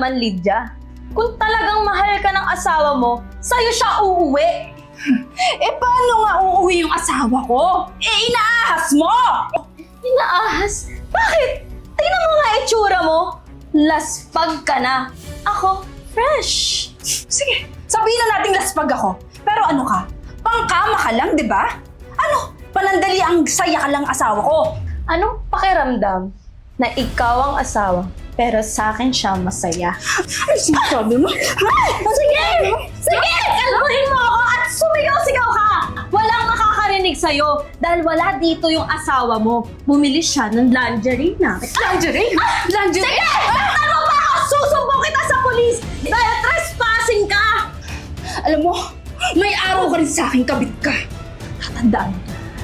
naman, Lydia. Kung talagang mahal ka ng asawa mo, sa'yo siya uuwi. Paano nga uuwi yung asawa ko? Inaahas mo! Inaahas? Bakit? Tingnan mo nga itsura mo. Laspag ka na. Ako, fresh. Sige, sabihin na nating laspag ako. Pero ano ka? Pangkama ka lang, di ba? Ano? Panandali ang saya ka lang asawa ko. Anong pakiramdam na ikaw ang asawa, pero sa akin siya masaya? Ay, sinasabi mo? Sige! Sige! Kalmahin mo ako at sumigaw-sigaw ka! Walang makakarinig sa'yo dahil wala dito yung asawa mo. Bumili siya ng lingerie na. Lingerie? Lingerie? Sige! Taktan mo pa ako! Susumbong kita sa polis dahil trespassing ka! Alam mo, may araw ka rin sa akin, kabit ka. Tatandaan mo.